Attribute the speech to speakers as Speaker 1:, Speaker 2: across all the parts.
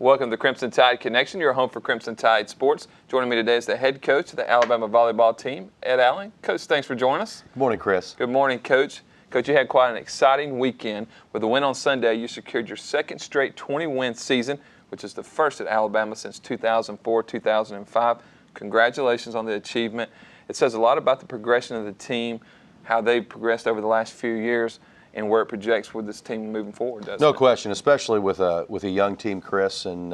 Speaker 1: Welcome to the Crimson Tide Connection, your home for Crimson Tide sports. Joining me today is the head coach of the Alabama volleyball team, Ed Allen. Coach, thanks for joining us.
Speaker 2: Good morning, Chris.
Speaker 1: Good morning, Coach. Coach, you had quite an exciting weekend. With a win on Sunday, you secured your second straight 20-win season, which is the first at Alabama since 2004-2005. Congratulations on the achievement. It says a lot about the progression of the team, how they've progressed over the last few years, and where it projects with this team moving forward, doesn't it?
Speaker 2: No question, especially with a young team, Chris, and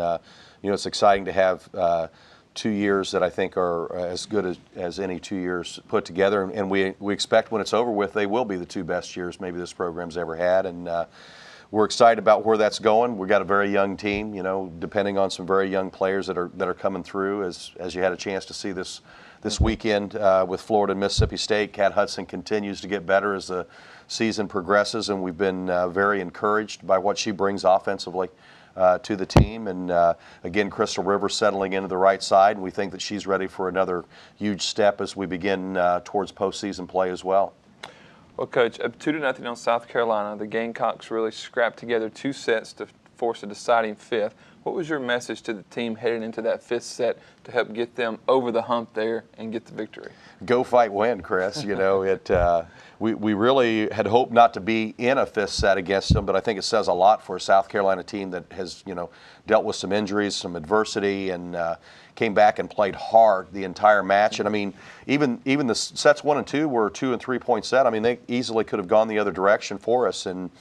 Speaker 2: it's exciting to have 2 years that I think are as good as any 2 years put together, and we expect when it's over with, they will be the two best years maybe this program's ever had, and we're excited about where that's going. We've got a very young team, depending on some very young players that are coming through, as you had a chance to see this weekend with Florida and Mississippi State. Kat Hudson continues to get better as the season progresses, and we've been very encouraged by what she brings offensively to the team. And again, Crystal Rivers settling into the right side, and we think that she's ready for another huge step as we begin towards postseason play as well.
Speaker 1: Well, Coach, up 2-0 on South Carolina, the Gamecocks really scrapped together 2 sets to force a deciding fifth. What was your message to the team heading into that 5th set to help get them over the hump there and get the victory?
Speaker 2: Go fight, win, Chris. We really had hoped not to be in a 5th set against them, but I think it says a lot for a South Carolina team that has dealt with some injuries, some adversity, and came back and played hard the entire match. And I mean, even the sets 1 and 2 were 2 and 3 point set. I mean, they easily could have gone the other direction for us, and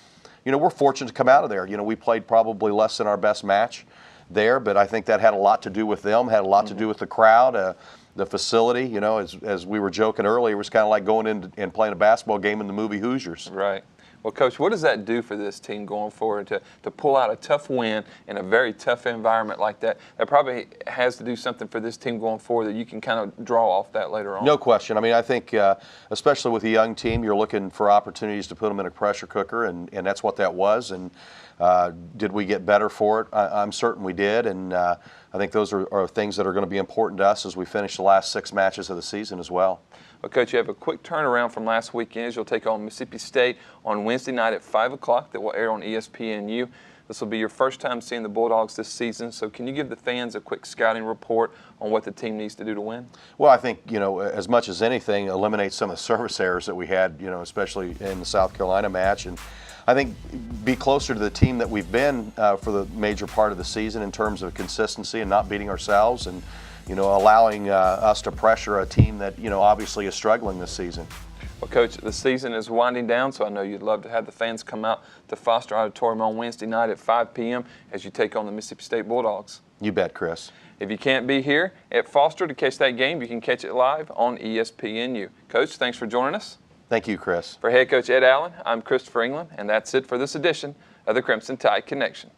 Speaker 2: we're fortunate to come out of there. We played probably less than our best match there, but I think that had a lot to do with them, had a lot to do with the crowd, the facility. As we were joking earlier, it was kind of like going in and playing a basketball game in the movie Hoosiers.
Speaker 1: Right. Well, Coach, what does that do for this team going forward to pull out a tough win in a very tough environment like that? That probably has to do something for this team going forward that you can kind of draw off that later on.
Speaker 2: No question. I mean, I think especially with a young team, you're looking for opportunities to put them in a pressure cooker, and that's what that was. And did we get better for it? I'm certain we did, and I think those are things that are going to be important to us as we finish the last 6 matches of the season as well.
Speaker 1: Well, Coach, you have a quick turnaround from last weekend. You'll take on Mississippi State on Wednesday night at 5 o'clock. That will air on ESPNU. This will be your first time seeing the Bulldogs this season, so can you give the fans a quick scouting report on what the team needs to do to win?
Speaker 2: Well, I think, as much as anything, eliminate some of the service errors that we had, especially in the South Carolina match. And I think be closer to the team that we've been for the major part of the season in terms of consistency and not beating ourselves, and allowing us to pressure a team that obviously is struggling this season.
Speaker 1: Well, Coach, the season is winding down, so I know you'd love to have the fans come out to Foster Auditorium on Wednesday night at 5 p.m. as you take on the Mississippi State Bulldogs.
Speaker 2: You bet, Chris.
Speaker 1: If you can't be here at Foster to catch that game, you can catch it live on ESPNU. Coach, thanks for joining us.
Speaker 2: Thank you, Chris.
Speaker 1: For head coach Ed Allen, I'm Christopher England, and that's it for this edition of the Crimson Tide Connection.